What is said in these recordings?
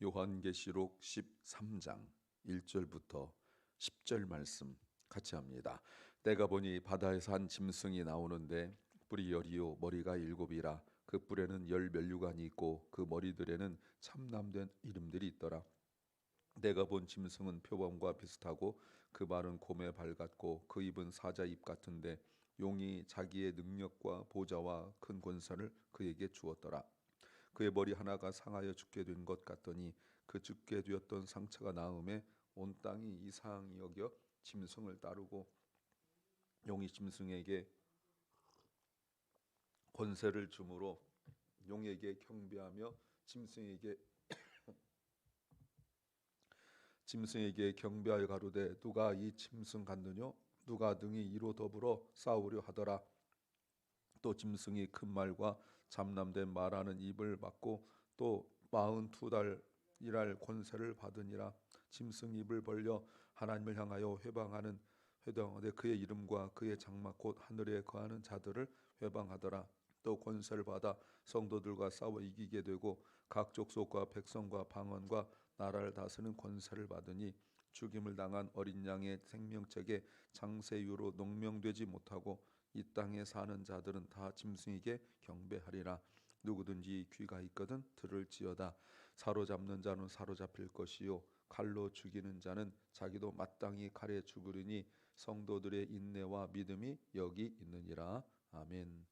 요한계시록 13장 1절부터 10절 말씀 같이 합니다. 내가 보니 바다에서 한 짐승이 나오는데 뿔이 열이요 머리가 일곱이라. 그 뿔에는 열 면류관이 있고 그 머리들에는 참남된 이름들이 있더라. 내가 본 짐승은 표범과 비슷하고 그 발은 곰의 발 같고 그 입은 사자 입 같은데 용이 자기의 능력과 보좌와 큰 권세를 그에게 주었더라. 그의 머리 하나가 상하여 죽게 된 것 같더니 그 죽게 되었던 상처가 나음에 온 땅이 이상히 여겨 짐승을 따르고 용이 짐승에게 권세를 주므로 용에게 경배하며 짐승에게 경배하여 가로되 누가 이 짐승 같느뇨 누가 능히 이로 더불어 싸우려 하더라. 또 짐승이 큰 말과 잠람된 말하는 입을 받고 또 42달 일할 권세를 받으니라. 짐승 입을 벌려 하나님을 향하여 회방하되 그의 이름과 그의 장막 곧 하늘에 거하는 자들을 회방하더라. 또 권세를 받아 성도들과 싸워 이기게 되고 각 족속과 백성과 방언과 나라를 다스리는 권세를 받으니 죽임을 당한 어린 양의 생명책에 장세유로 농명되지 못하고 이 땅에 사는 자들은 다 짐승에게 경배하리라. 누구든지 귀가 있거든 들을지어다. 사로잡는 자는 사로잡힐 것이요 칼로 죽이는 자는 자기도 마땅히 칼에 죽으리니 성도들의 인내와 믿음이 여기 있느니라. 아멘.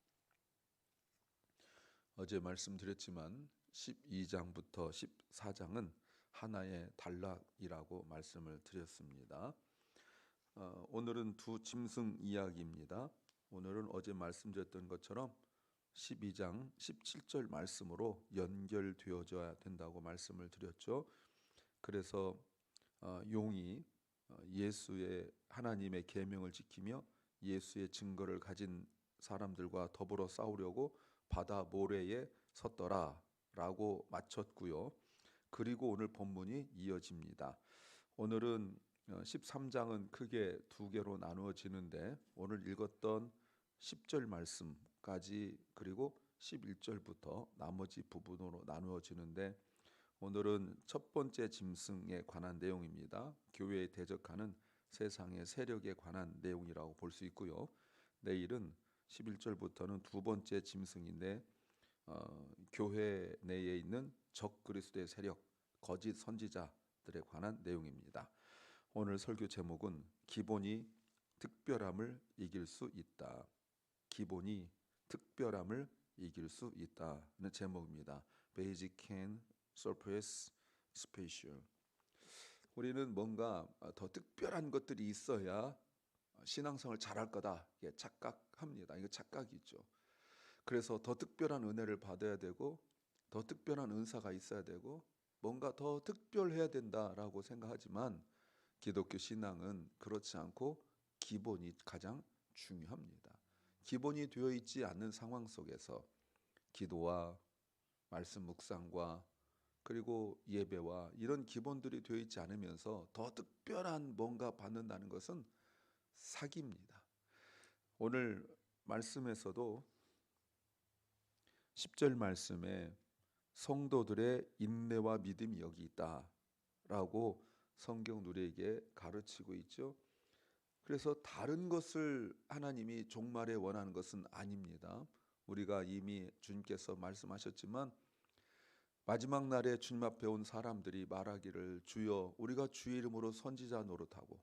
어제 말씀드렸지만 12장부터 14장은 하나의 단락이라고 말씀을 드렸습니다. 오늘은 두 짐승 이야기입니다. 오늘은 어제 말씀드렸던 것처럼 12장 17절 말씀으로 연결되어져야 된다고 말씀을 드렸죠. 그래서 용이 예수의 하나님의 계명을 지키며 예수의 증거를 가진 사람들과 더불어 싸우려고 바다 모래에 섰더라라고 마쳤고요. 그리고 오늘 본문이 이어집니다. 오늘은 13장은 크게 두 개로 나누어지는데 오늘 읽었던 10절 말씀까지 그리고 11절부터 나머지 부분으로 나누어지는데 오늘은 첫 번째 짐승에 관한 내용입니다. 교회에 대적하는 세상의 세력에 관한 내용이라고 볼 수 있고요. 내일은 11절부터는 두 번째 짐승인데 교회 내에 있는 적 그리스도의 세력, 거짓 선지자들에 관한 내용입니다. 오늘 설교 제목은 기본이 특별함을 이길 수 있다. 기본이 특별함을 이길 수 있다는 제목입니다. Basic can surpass special. 우리는 뭔가 더 특별한 것들이 있어야 신앙생활을 잘할 거다. 이게 착각합니다. 이거 착각이죠. 그래서 더 특별한 은혜를 받아야 되고 더 특별한 은사가 있어야 되고 뭔가 더 특별해야 된다라고 생각하지만 기독교 신앙은 그렇지 않고 기본이 가장 중요합니다. 기본이 되어 있지 않는 상황 속에서 기도와 말씀 묵상과 그리고 예배와 이런 기본들이 되어 있지 않으면서 더 특별한 뭔가 받는다는 것은 사기입니다. 오늘 말씀에서도 10절 말씀에 성도들의 인내와 믿음이 여기 있다라고 성경 우리에게 가르치고 있죠. 그래서 다른 것을 하나님이 종말에 원하는 것은 아닙니다. 우리가 이미 주님께서 말씀하셨지만 마지막 날에 주님 앞에 온 사람들이 말하기를 주여 우리가 주의 이름으로 선지자 노릇하고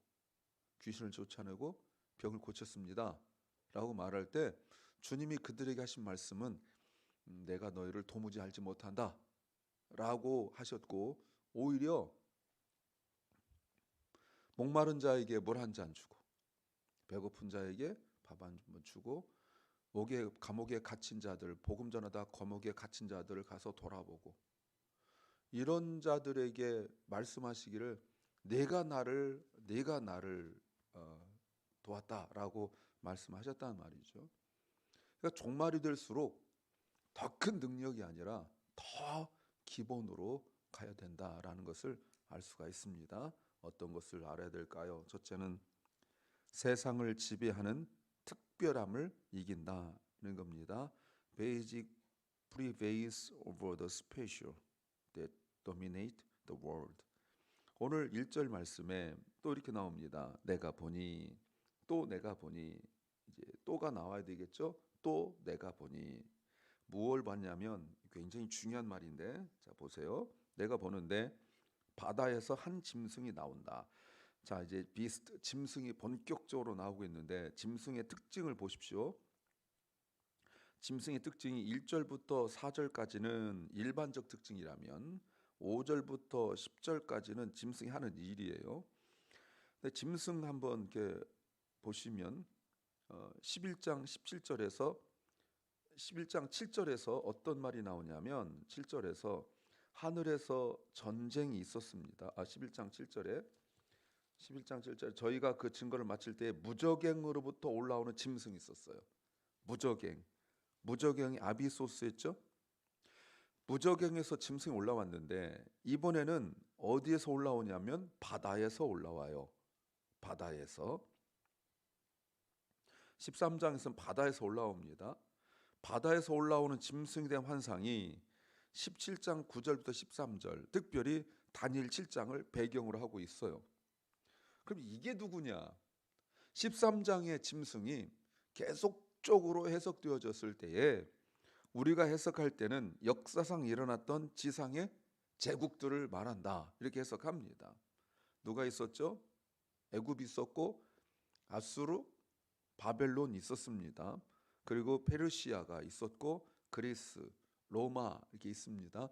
귀신을 쫓아내고 병을 고쳤습니다 라고 말할 때 주님이 그들에게 하신 말씀은 내가 너희를 도무지 알지 못한다 라고 하셨고 오히려 목마른 자에게 물 한 잔 주고 배고픈 자에게 밥 한 번 주고 감옥에 갇힌 자들 복음 전하다 감옥에 갇힌 자들을 가서 돌아보고 이런 자들에게 말씀하시기를 내가 나를 도왔다라고 말씀하셨다는 말이죠. 그러니까 종말이 될수록 더 큰 능력이 아니라 더 기본으로 가야 된다라는 것을 알 수가 있습니다. 어떤 것을 알아야 될까요? 첫째는 세상을 지배하는 특별함을 이긴다는 겁니다. Basic prevails over the special that dominate the world. 오늘 1절 말씀에 또 이렇게 나옵니다. 내가 보니, 또 내가 보니. 이제 또가 나와야 되겠죠? 또 내가 보니. 무엇을 봤냐면 굉장히 중요한 말인데, 자 보세요. 내가 보는데 바다에서 한 짐승이 나온다. 자 이제 비스트 짐승이 본격적으로 나오고 있는데, 짐승의 특징을 보십시오. 짐승의 특징이 1절부터 4절까지는 일반적 특징이라면 5절부터 10절까지는 짐승이 하는 일이에요. 근데 짐승 한번 이렇게 보시면 11장 17절에서 11장 7절에서 어떤 말이 나오냐면, 7절에서 하늘에서 전쟁이 있었습니다. 11장 7절에 저희가 그 증거를 마칠 때 무저갱으로부터 올라오는 짐승이 있었어요. 무저갱이 아비소스였죠. 무저갱에서 짐승이 올라왔는데 이번에는 어디에서 올라오냐면 바다에서 올라와요. 바다에서. 13장에서는 바다에서 올라옵니다. 바다에서 올라오는 짐승에 대한 환상이 17장 9절부터 13절, 특별히 다니엘 7장을 배경으로 하고 있어요. 그럼 이게 누구냐? 13장의 짐승이 계속적으로 해석되어졌을 때에 우리가 해석할 때는 역사상 일어났던 지상의 제국들을 말한다, 이렇게 해석합니다. 누가 있었죠? 애굽이 있었고, 아수르, 바벨론 있었습니다. 그리고 페르시아가 있었고, 그리스, 로마 이렇게 있습니다.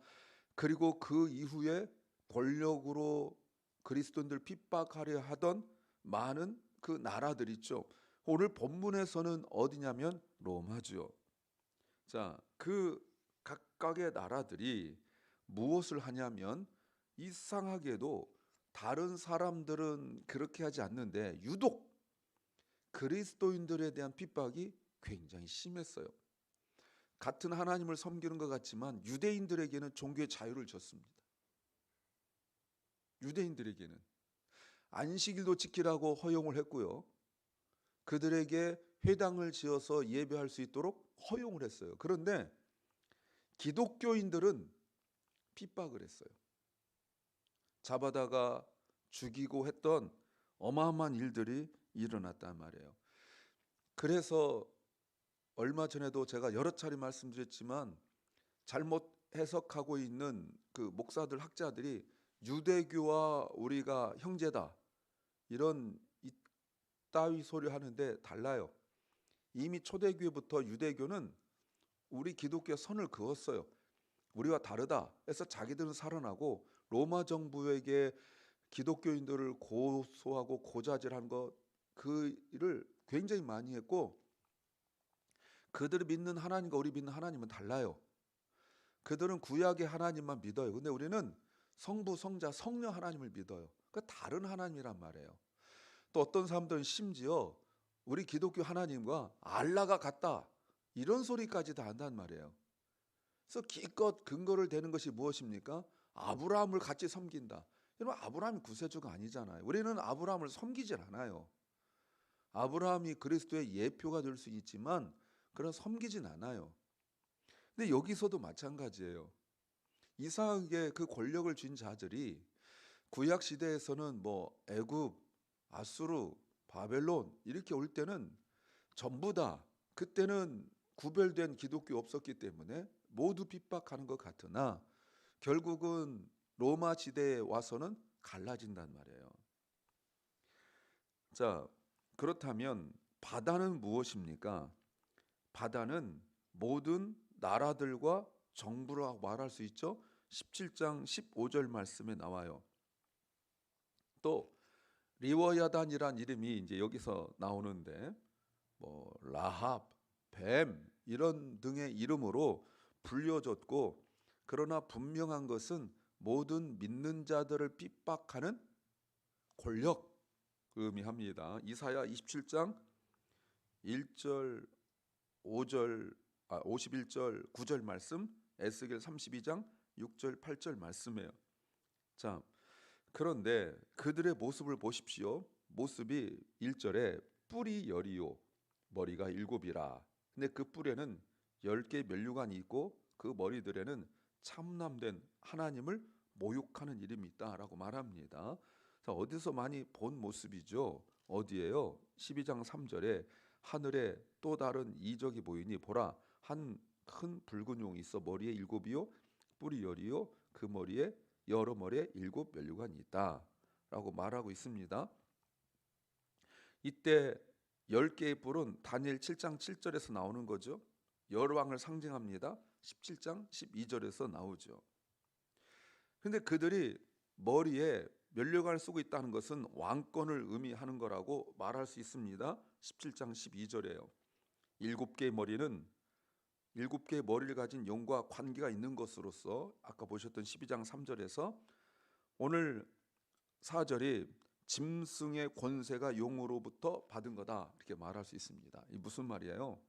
그리고 그 이후에 권력으로 그리스도인들 핍박하려 하던 많은 그 나라들 있죠. 오늘 본문에서는 어디냐면 로마죠. 자, 그 각각의 나라들이 무엇을 하냐면, 이상하게도 다른 사람들은 그렇게 하지 않는데 유독 그리스도인들에 대한 핍박이 굉장히 심했어요. 같은 하나님을 섬기는 것 같지만 유대인들에게는 종교의 자유를 줬습니다. 유대인들에게는 안식일도 지키라고 허용을 했고요. 그들에게 회당을 지어서 예배할 수 있도록 허용을 했어요. 그런데 기독교인들은 핍박을 했어요. 잡아다가 죽이고 했던 어마어마한 일들이 일어났단 말이에요. 그래서 얼마 전에도 제가 여러 차례 말씀드렸지만, 잘못 해석하고 있는 그 목사들, 학자들이 유대교와 우리가 형제다, 이런 이따위 소리 하는데 달라요. 이미 초대교회부터 유대교는 우리 기독교의 선을 그었어요. 우리와 다르다 해서 자기들은 살아나고, 로마 정부에게 기독교인들을 고소하고 고자질한 것, 그 일을 굉장히 많이 했고, 그들이 믿는 하나님과 우리 믿는 하나님은 달라요. 그들은 구약의 하나님만 믿어요. 근데 우리는 성부, 성자, 성령 하나님을 믿어요. 그 다른 하나님이란 말이에요. 또 어떤 사람들은 심지어 우리 기독교 하나님과 알라가 같다, 이런 소리까지 다 한단 말이에요. 그래서 기껏 근거를 대는 것이 무엇입니까? 아브라함을 같이 섬긴다. 여러분, 아브라함이 구세주가 아니잖아요. 우리는 아브라함을 섬기질 않아요. 아브라함이 그리스도의 예표가 될 수 있지만 그런 섬기진 않아요. 근데 여기서도 마찬가지예요. 이상하게 그 권력을 쥔 자들이 구약 시대에서는 뭐 애굽, 아수르, 바벨론 이렇게 올 때는 전부 다, 그때는 구별된 기독교 없었기 때문에 모두 핍박하는 것 같으나 결국은 로마 시대에 와서는 갈라진단 말이에요. 자, 그렇다면 바다는 무엇입니까? 바다는 모든 나라들과 정부라고 말할 수 있죠. 17장 15절 말씀에 나와요. 또 리워야단이란 이름이 이제 여기서 나오는데, 뭐 라합, 뱀 이런 등의 이름으로 불려졌고, 그러나 분명한 것은 모든 믿는 자들을 핍박하는 권력 의미합니다. 이사야 27장 1절 5절 51절 9절 말씀, 에스겔 32장 6절 8절 말씀이에요. 자, 그런데 그들의 모습을 보십시오. 모습이 1절에 뿔이 열이요 머리가 7이라. 근데 그 뿔에는 10개 면류관이 있고 그 머리들에는 참남된 하나님을 모욕하는 이름이 있다라고 말합니다. 자, 어디서 많이 본 모습이죠? 어디에요? 12장 3절에 하늘에 또 다른 이적이 보이니 보라 한 큰 붉은 용이 있어 머리에 7이요 뿔이 10이요 그 머리에 여러 머리에 7면류관이 있다 라고 말하고 있습니다. 이때 10개의 뿔은 다니엘 7장 7절에서 나오는 거죠. 열왕을 상징합니다. 17장 12절에서 나오죠. 근데 그들이 머리에 면류관을 쓰고 있다는 것은 왕권을 의미하는 거라고 말할 수 있습니다. 17장 12절에요. 7개의 머리는 7개의 머리를 가진 용과 관계가 있는 것으로서 아까 보셨던 12장 3절에서 오늘 4절이 짐승의 권세가 용으로부터 받은 거다 이렇게 말할 수 있습니다. 이 무슨 말이에요?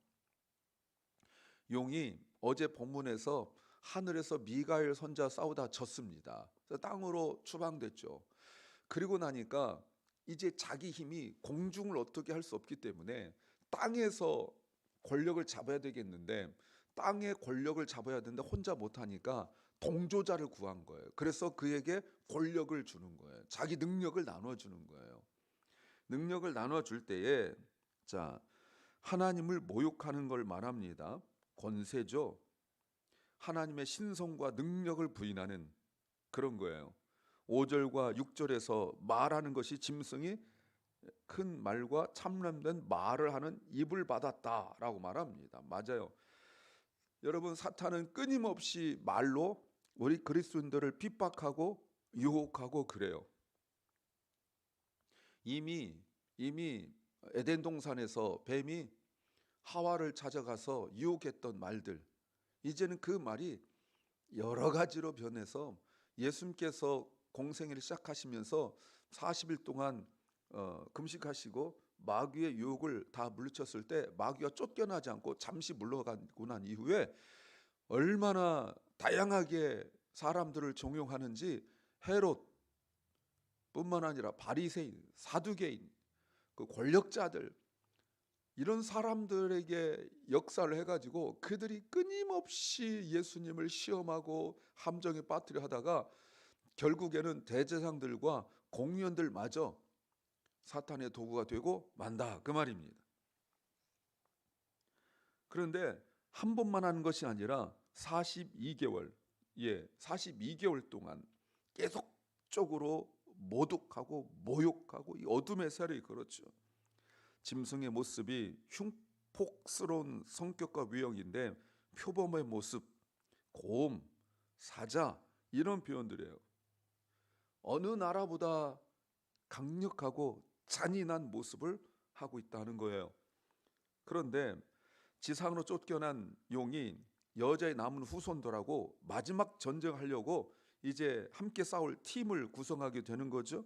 용이 어제 본문에서 하늘에서 미가엘 선자 싸우다 졌습니다. 그래서 땅으로 추방됐죠. 그리고 나니까 이제 자기 힘이 공중을 어떻게 할 수 없기 때문에 땅에서 권력을 잡아야 되겠는데 땅의 권력을 잡아야 되는데 혼자 못하니까 동조자를 구한 거예요. 그래서 그에게 권력을 주는 거예요. 자기 능력을 나눠주는 거예요. 능력을 나눠줄 때에 자 하나님을 모욕하는 걸 말합니다. 권세죠. 하나님의 신성과 능력을 부인하는 그런 거예요. 5절과 6절에서 말하는 것이 짐승이 큰 말과 참람된 말을 하는 입을 받았다라고 말합니다. 맞아요. 여러분 사탄은 끊임없이 말로 우리 그리스도인들을 핍박하고 유혹하고 그래요. 이미 에덴 동산에서 뱀이 하와를 찾아가서 유혹했던 말들 이제는 그 말이 여러 가지로 변해서 예수님께서 공생애를 시작하시면서 40일 동안 금식하시고 마귀의 유혹을 다 물리쳤을 때 마귀가 쫓겨나지 않고 잠시 물러가고 난 이후에 얼마나 다양하게 사람들을 종용하는지 헤롯뿐만 아니라 바리새인, 사두개인, 그 권력자들 이런 사람들에게 역사를 해가지고 그들이 끊임없이 예수님을 시험하고 함정에 빠뜨려 하다가 결국에는 대제사장들과 공의원들마저 사탄의 도구가 되고 만다 그 말입니다. 그런데 한 번만 하는 것이 아니라 42개월 42개월 동안 계속적으로 모독하고 모욕하고 이 어둠의 세력이 그렇죠. 짐승의 모습이 흉폭스러운 성격과 위형인데 표범의 모습, 곰, 사자 이런 표현들이에요. 어느 나라보다 강력하고 잔인한 모습을 하고 있다는 거예요. 그런데 지상으로 쫓겨난 용이 여자의 남은 후손들하고 마지막 전쟁하려고 이제 함께 싸울 팀을 구성하게 되는 거죠.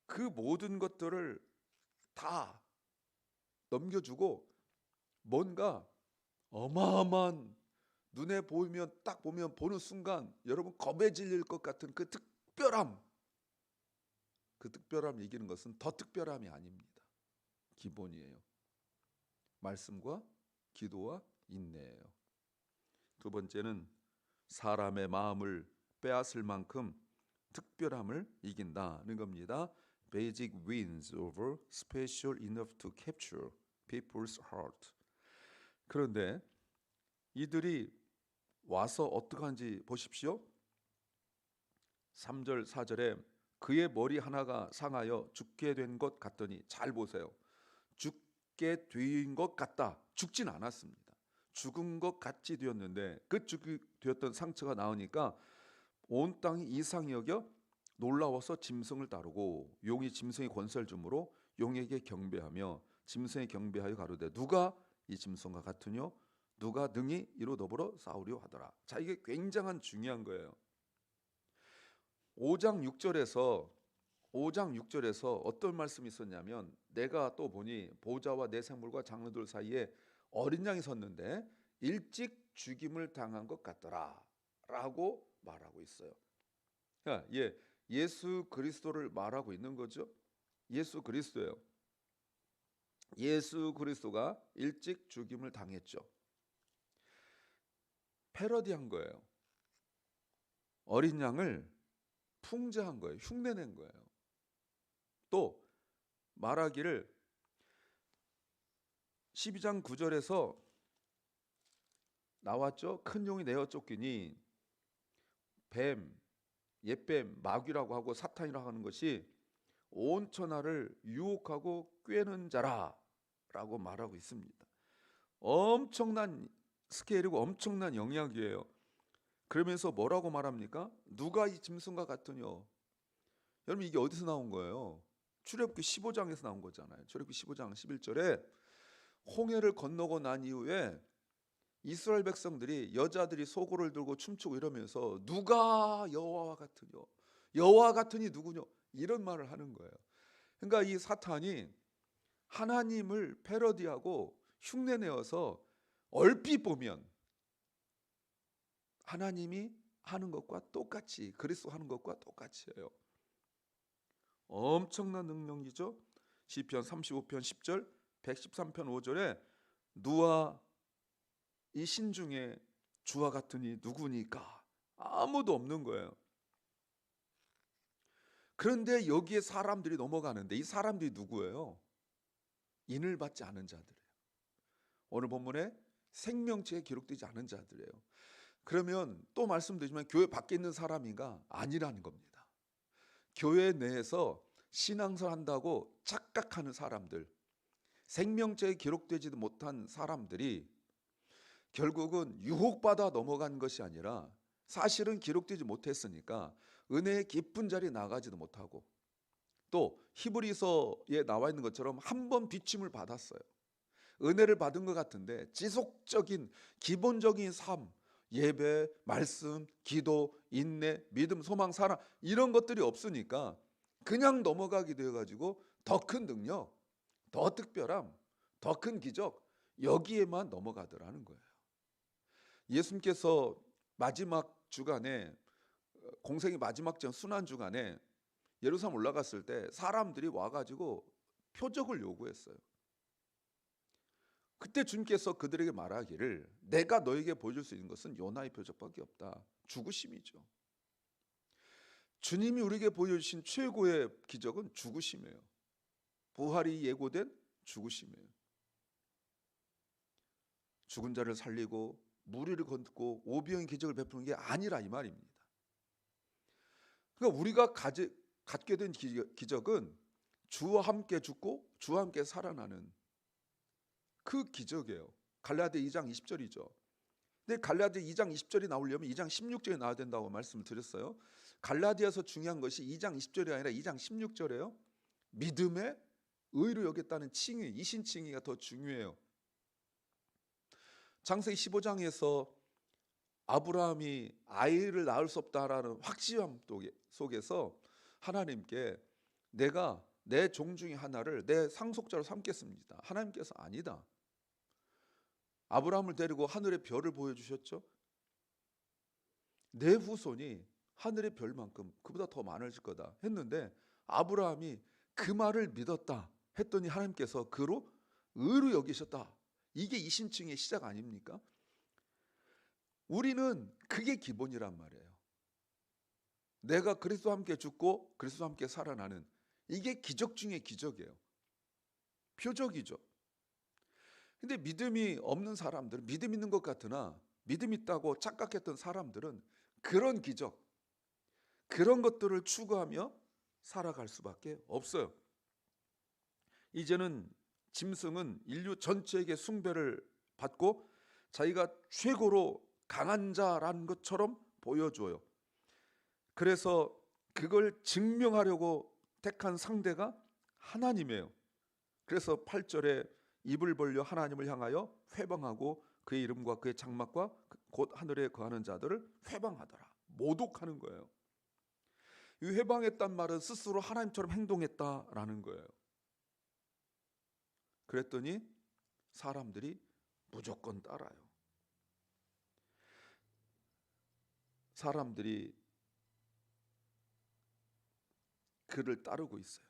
그 모든 것들을 다 넘겨주고 뭔가 어마어마한 눈에 보이면 딱 보면 보는 순간 여러분 겁에 질릴 것 같은 그 특별함 이기는 것은 더 특별함이 아닙니다. 기본이에요. 말씀과 기도와 인내예요. 두 번째는 사람의 마음을 빼앗을 만큼 특별함을 이긴다는 겁니다. Basic wins over special enough to capture people's heart. 그런데 이들이 와서 어떻게 하는지 보십시오. 3절 4절에 그의 머리 하나가 상하여 죽게 된 것 같더니 잘 보세요. 죽게 된 것 같다. 죽진 않았습니다. 죽은 것 같이 되었는데 그 죽이 되었던 상처가 나오니까 온 땅이 이상히 여겨 놀라워서 짐승을 따르고 용이 짐승의 권세를 주므로 용에게 경배하며 짐승에 경배하여 가로되 누가 이 짐승과 같으뇨 누가 능히 이로 더불어 싸우려 하더라. 자 이게 굉장한 중요한 거예요. 5장 6절에서 어떤 말씀이 있었냐면 내가 또 보니 보좌와 내 생물과 장로들 사이에 어린 양이 섰는데 일찍 죽임을 당한 것 같더라 라고 말하고 있어요. 예수 그리스도를 말하고 있는 거죠. 예수 그리스도예요. 예수 그리스도가 일찍 죽임을 당했죠. 패러디한 거예요. 어린 양을 풍자한 거예요. 흉내낸 거예요. 또 말하기를 12장 9절에서 나왔죠. 큰 용이 내어 쫓기니 뱀, 옛뱀, 마귀라고 하고 사탄이라고 하는 것이 온 천하를 유혹하고 꾀는 자라라고 말하고 있습니다. 엄청난 스케일이고 엄청난 영역이에요. 그러면서 뭐라고 말합니까? 누가 이 짐승과 같으뇨? 여러분 이게 어디서 나온 거예요? 출애굽기 15장에서 나온 거잖아요. 출애굽기 15장 11절에 홍해를 건너고 난 이후에 이스라엘 백성들이 여자들이 소고를 들고 춤추고 이러면서 누가 여호와와 같으뇨? 여호와 같으니 누구뇨? 이런 말을 하는 거예요. 그러니까 이 사탄이 하나님을 패러디하고 흉내내어서 얼핏 보면 하나님이 하는 것과 똑같이 그리스도 하는 것과 똑같이 해요. 엄청난 능력이죠. 시편 35편 10절 113편 5절에 누가 이 신중에 주와 같으니 누구니까? 아무도 없는 거예요. 그런데 여기에 사람들이 넘어가는데 이 사람들이 누구예요? 인을 받지 않은 자들이에요. 오늘 본문에 생명체에 기록되지 않은 자들이에요. 그러면 또 말씀드리지만 교회 밖에 있는 사람인가? 아니라는 겁니다. 교회 내에서 신앙생활 한다고 착각하는 사람들, 생명체에 기록되지도 못한 사람들이 결국은 유혹받아 넘어간 것이 아니라 사실은 기록되지 못했으니까 은혜의 깊은 자리에 나가지도 못하고 또 히브리서에 나와 있는 것처럼 한 번 비침을 받았어요. 은혜를 받은 것 같은데 지속적인 기본적인 삶, 예배, 말씀, 기도, 인내, 믿음, 소망, 사랑 이런 것들이 없으니까 그냥 넘어가게 되어가지고 더 큰 능력, 더 특별함, 더 큰 기적 여기에만 넘어가더라는 거예요. 예수님께서 마지막 주간에 공생의 마지막 전 순환 주간에 예루살렘 올라갔을 때 사람들이 와가지고 표적을 요구했어요. 그때 주님께서 그들에게 말하기를 내가 너에게 보여줄 수 있는 것은 요나의 표적밖에 없다. 죽으심이죠. 주님이 우리에게 보여주신 최고의 기적은 죽으심이에요. 부활이 예고된 죽으심이에요. 죽은 자를 살리고 무리를 걷고 오병의 기적을 베푸는 게 아니라 이 말입니다. 그러니까 우리가 갖게 된 기적은 주와 함께 죽고 주와 함께 살아나는 그 기적이에요. 갈라디아 2장 20절이죠. 근데 갈라디아 2장 20절이 나오려면 2장 16절이 나와야 된다고 말씀을 드렸어요. 갈라디아서 중요한 것이 2장 20절이 아니라 2장 16절이에요. 믿음의 의로 여겼다는 칭의, 이신칭의가 더 중요해요. 창세기 15장에서 아브라함이 아이를 낳을 수 없다라는 확신함 속에서 하나님께 내가 내 종 중에 하나를 내 상속자로 삼겠습니다. 하나님께서 아니다. 아브라함을 데리고 하늘의 별을 보여주셨죠. 내 후손이 하늘의 별만큼 그보다 더 많아질 거다 했는데 아브라함이 그 말을 믿었다 했더니 하나님께서 그로 의로 여기셨다. 이게 이신칭의 시작 아닙니까? 우리는 그게 기본이란 말이에요. 내가 그리스도와 함께 죽고 그리스도와 함께 살아나는 이게 기적 중의 기적이에요. 표적이죠. 근데 믿음이 없는 사람들은 믿음 있는 것 같으나 믿음 있다고 착각했던 사람들은 그런 기적, 그런 것들을 추구하며 살아갈 수밖에 없어요. 이제는 짐승은 인류 전체에게 숭배를 받고 자기가 최고로 강한 자라는 것처럼 보여줘요. 그래서 그걸 증명하려고 택한 상대가 하나님이에요. 그래서 8절에 입을 벌려 하나님을 향하여 회방하고 그의 이름과 그의 장막과 곧 하늘에 거하는 자들을 회방하더라. 모독하는 거예요. 이 회방했단 말은 스스로 하나님처럼 행동했다라는 거예요. 그랬더니 사람들이 무조건 따라요. 사람들이 그를 따르고 있어요.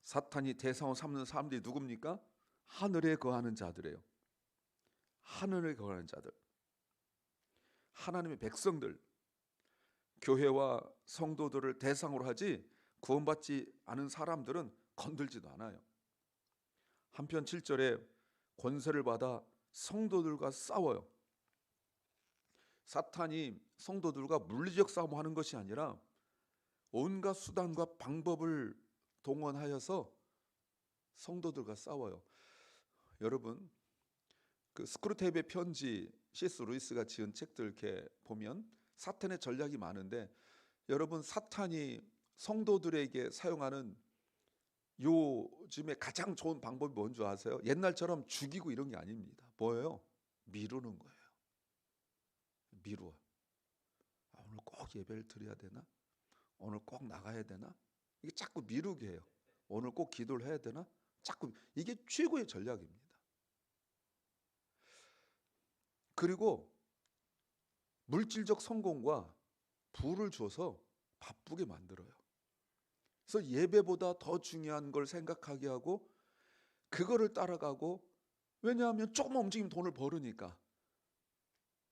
사탄이 대상으로 삼는 사람들이 누굽니까? 하늘에 거하는 자들이에요. 하늘에 거하는 자들, 하나님의 백성들. 교회와 성도들을 대상으로 하지 구원받지 않은 사람들은 건들지도 않아요. 한편 7절에 권세를 받아 성도들과 싸워요. 사탄이 성도들과 물리적 싸움하는 것이 아니라 온갖 수단과 방법을 동원하여서 성도들과 싸워요. 여러분, 그 스크루테이프의 편지, C.S. 루이스가 지은 책들 이렇게 보면 사탄의 전략이 많은데, 여러분, 사탄이 성도들에게 사용하는 요즘에 가장 좋은 방법이 뭔지 아세요? 옛날처럼 죽이고 이런 게 아닙니다. 뭐예요? 미루는 거예요. 미루어. 오늘 꼭 예배를 드려야 되나? 오늘 꼭 나가야 되나? 이게 자꾸 미루게 해요. 오늘 꼭 기도를 해야 되나? 자꾸. 이게 최고의 전략입니다. 그리고 물질적 성공과 부를 줘서 바쁘게 만들어요. 그래서 예배보다 더 중요한 걸 생각하게 하고 그거를 따라가고, 왜냐하면 조금만 움직이면 돈을 벌으니까,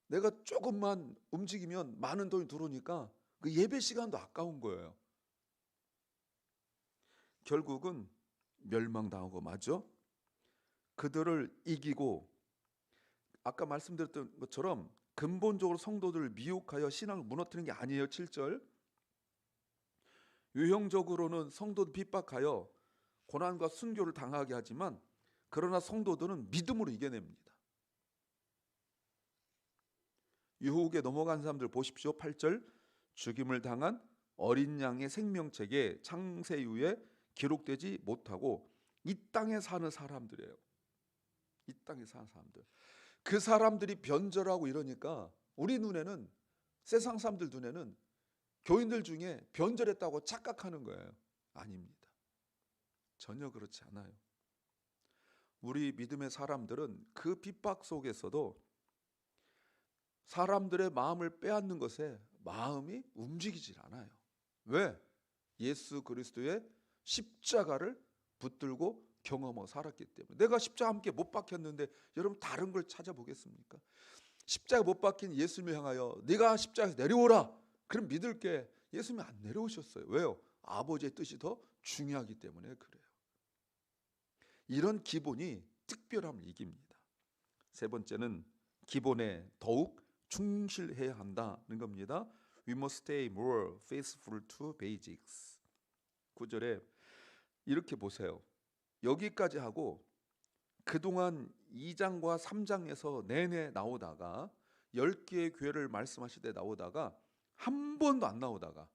내가 조금만 움직이면 많은 돈이 들어오니까 그 예배 시간도 아까운 거예요. 결국은 멸망당하고 마죠. 그들을 이기고, 아까 말씀드렸던 것처럼 근본적으로 성도들을 미혹하여 신앙을 무너뜨리는 게 아니에요. 7절, 유형적으로는 성도들 핍박하여 고난과 순교를 당하게 하지만 그러나 성도들은 믿음으로 이겨냅니다. 유혹에 넘어간 사람들 보십시오. 8절, 죽임을 당한 어린 양의 생명책에 창세 이후에 기록되지 못하고 이 땅에 사는 사람들이에요. 이 땅에 사는 사람들. 그 사람들이 변절하고 이러니까 우리 눈에는, 세상 사람들 눈에는 교인들 중에 변절했다고 착각하는 거예요. 아닙니다. 전혀 그렇지 않아요. 우리 믿음의 사람들은 그 핍박 속에서도 사람들의 마음을 빼앗는 것에 마음이 움직이질 않아요. 왜? 예수 그리스도의 십자가를 붙들고 경험하고 살았기 때문에. 내가 십자가 함께 못 박혔는데 여러분 다른 걸 찾아보겠습니까? 십자가 못 박힌 예수님을 향하여 네가 십자가에서 내려오라, 그럼 믿을게. 예수님이 안 내려오셨어요. 왜요? 아버지의 뜻이 더 중요하기 때문에 그래요. 이런 기본이 특별함을 이깁니다. 세 번째는 기본에 더욱 충실해야 한다는 겁니다. We must stay more faithful to basics. 9절에 이렇게 보세요. 여기까지 하고 그동안 2장과 3장에서 내내 나오다가 10개의 교회를 말씀하실 때 나오다가 한 번도 안 나오다가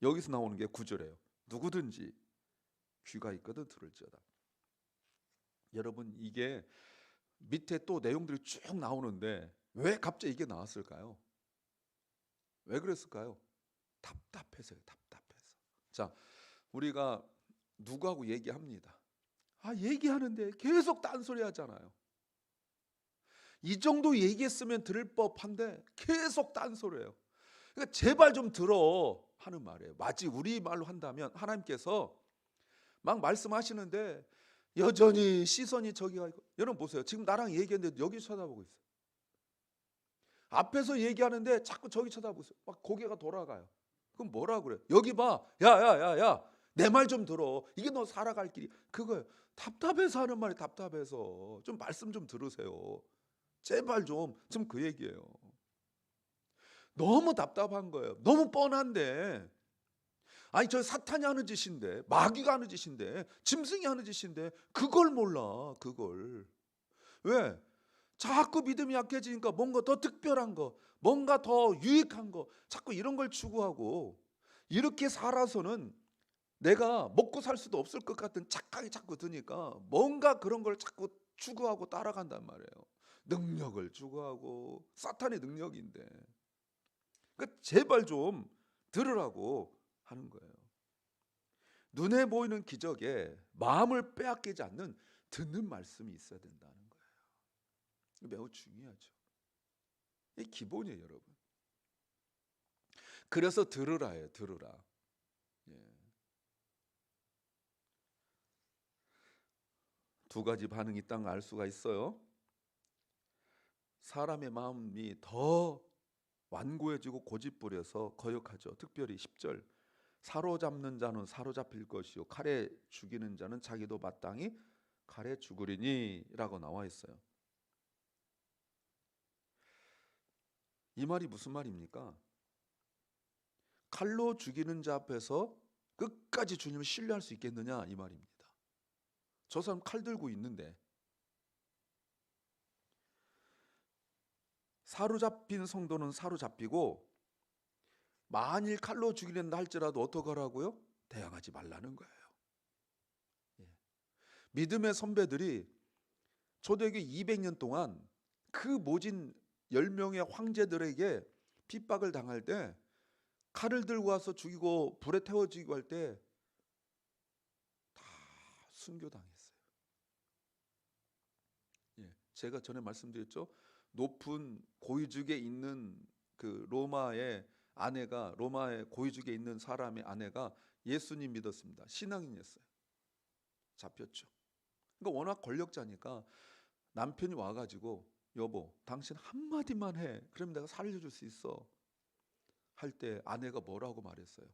여기서 나오는 게 9절이에요. 누구든지 귀가 있거든 들을지어다. 여러분, 이게 밑에 또 내용들이 쭉 나오는데 왜 갑자기 이게 나왔을까요? 왜 그랬을까요? 답답해서요. 답답해서. 자, 우리가 누구하고 얘기합니다. 얘기하는데 계속 딴소리 하잖아요. 이 정도 얘기했으면 들을 법한데 계속 딴소리예요. 그러니까 제발 좀 들어 하는 말이에요. 마치 우리 말로 한다면 하나님께서 막 말씀하시는데 여전히 시선이 저기 가 있고, 여러분 보세요. 지금 나랑 얘기했는데 여기 쳐다보고 있어요. 앞에서 얘기하는데 자꾸 저기 쳐다보고 있어요. 막 고개가 돌아가요. 그럼 뭐라 그래요? 여기 봐. 야야야야, 내 말 좀 들어. 이게 너 살아갈 길이 그거예요. 답답해서 하는 말이, 답답해서. 좀 말씀 좀 들으세요. 제발 좀. 지금 그 얘기예요. 너무 답답한 거예요. 너무 뻔한데. 저 사탄이 하는 짓인데, 마귀가 하는 짓인데, 짐승이 하는 짓인데 그걸 몰라. 그걸. 왜? 자꾸 믿음이 약해지니까 뭔가 더 특별한 거, 뭔가 더 유익한 거, 자꾸 이런 걸 추구하고, 이렇게 살아서는 내가 먹고 살 수도 없을 것 같은 착각이 자꾸 드니까 뭔가 그런 걸 자꾸 추구하고 따라간단 말이에요. 능력을 추구하고, 사탄의 능력인데. 그러니까 제발 좀 들으라고 하는 거예요. 눈에 보이는 기적에 마음을 빼앗기지 않는 듣는 말씀이 있어야 된다는 거예요. 매우 중요하죠. 이게 기본이에요, 여러분. 그래서 들으라예요. 들으라. 두 가지 반응이 있다는 걸 알 수가 있어요. 사람의 마음이 더 완고해지고 고집부려서 거역하죠. 특별히 10절 사로잡는 자는 사로잡힐 것이요 칼에 죽이는 자는 자기도 마땅히 칼에 죽으리니 라고 나와 있어요. 이 말이 무슨 말입니까? 칼로 죽이는 자 앞에서 끝까지 주님을 신뢰할 수 있겠느냐 이 말입니다. 저 사람 칼 들고 있는데 사로잡힌 성도는 사로잡히고 만일 칼로 죽이는다 할지라도 어떡하라고요? 대항하지 말라는 거예요. 예. 믿음의 선배들이 초대교회 200년 동안 그 모진 10명의 황제들에게 핍박을 당할 때 칼을 들고 와서 죽이고 불에 태워 죽이고 할 때 다 순교당했어요. 예. 제가 전에 말씀드렸죠. 높은 고위직에 있는 그 로마의 고위직에 있는 사람의 아내가 예수님 믿었습니다. 신앙인이었어요. 잡혔죠. 그러니까 워낙 권력자니까 남편이 와가지고 여보 당신 한마디만 해. 그럼 내가 살려줄 수 있어. 할 때 아내가 뭐라고 말했어요?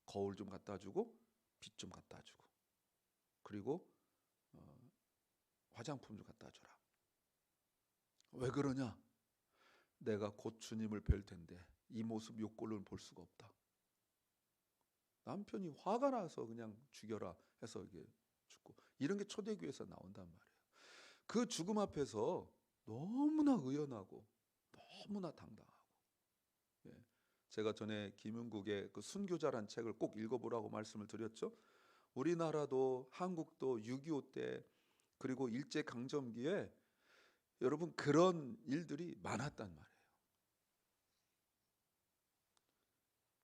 거울 좀 갖다 주고 빛 좀 갖다 주고 그리고 화장품 좀 갖다 줘라. 왜 그러냐? 내가 곧 주님을 뵐 텐데 이 모습 요 꼴로는 볼 수가 없다. 남편이 화가 나서 그냥 죽여라 해서 이게 죽고 이런 게 초대교회에서 나온단 말이에요. 그 죽음 앞에서 너무나 의연하고 너무나 당당하고 예. 제가 전에 김윤국의 그 순교자란 책을 꼭 읽어보라고 말씀을 드렸죠. 우리나라도 한국도 6.25 때 그리고 일제강점기에 여러분 그런 일들이 많았단 말이에요.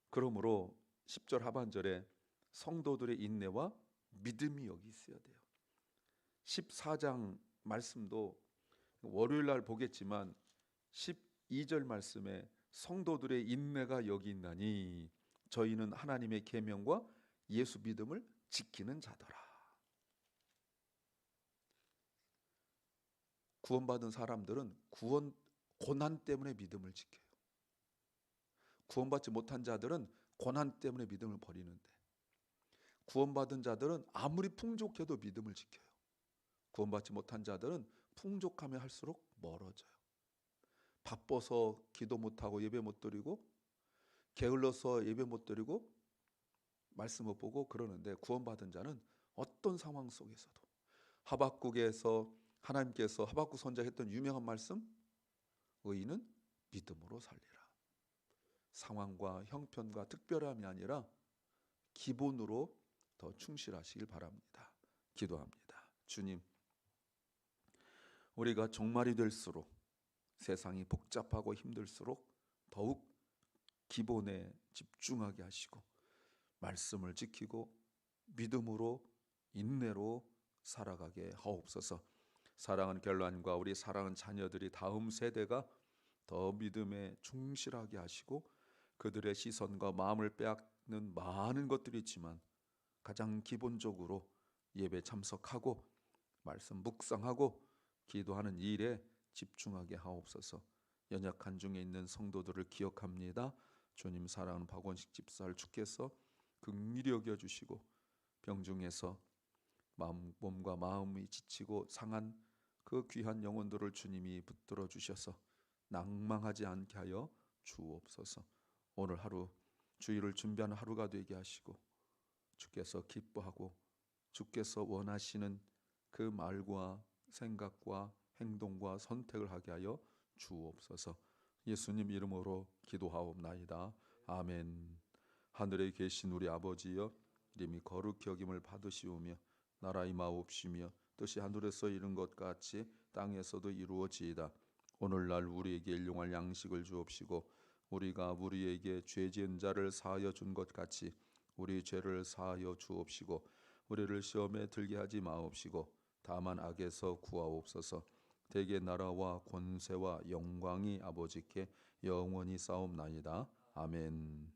그러므로 10절 하반절에 성도들의 인내와 믿음이 여기 있어야 돼요. 14장 말씀도 월요일 날 보겠지만 12절 말씀에 성도들의 인내가 여기 있나니 저희는 하나님의 계명과 예수 믿음을 지키는 자더라. 구원받은 사람들은 고난 때문에 믿음을 지켜요. 구원받지 못한 자들은 고난 때문에 믿음을 버리는데 구원받은 자들은 아무리 풍족해도 믿음을 지켜요. 구원받지 못한 자들은 풍족하면 할수록 멀어져요. 바빠서 기도 못하고 예배 못 드리고 게을러서 예배 못 드리고 말씀 못 보고 그러는데 구원받은 자는 어떤 상황 속에서도 하박국에서 하나님께서 하박국 선지자가 했던 유명한 말씀 의인은 믿음으로 살리라. 상황과 형편과 특별함이 아니라 기본으로 더 충실하시길 바랍니다. 기도합니다. 주님, 우리가 종말이 될수록 세상이 복잡하고 힘들수록 더욱 기본에 집중하게 하시고 말씀을 지키고 믿음으로 인내로 살아가게 하옵소서. 사랑하는 결란과 우리 사랑하는 자녀들이 다음 세대가 더 믿음에 충실하게 하시고 그들의 시선과 마음을 빼앗는 많은 것들이 있지만 가장 기본적으로 예배 참석하고 말씀 묵상하고 기도하는 일에 집중하게 하옵소서. 연약한 중에 있는 성도들을 기억합니다. 주님 사랑하는 박원식 집사를 주께서 긍휼히 여겨주시고 병중에서 몸과 마음이 지치고 상한 그 귀한 영혼들을 주님이 붙들어 주셔서 낭망하지 않게 하여 주옵소서. 오늘 하루 주일을 준비하는 하루가 되게 하시고 주께서 기뻐하고 주께서 원하시는 그 말과 생각과 행동과 선택을 하게 하여 주옵소서. 예수님 이름으로 기도하옵나이다. 아멘. 하늘에 계신 우리 아버지여, 이름이 거룩히 여김을 받으시오며 나라의 마옵시며 뜻이 하늘에서 이룬 것 같이 땅에서도 이루어지이다. 오늘날 우리에게 일용할 양식을 주옵시고 우리가 우리에게 죄 지은 자를 사하여 준 것 같이 우리 죄를 사하여 주옵시고 우리를 시험에 들게 하지 마옵시고 다만 악에서 구하옵소서. 대개 나라와 권세와 영광이 아버지께 영원히 싸움나이다. 아멘.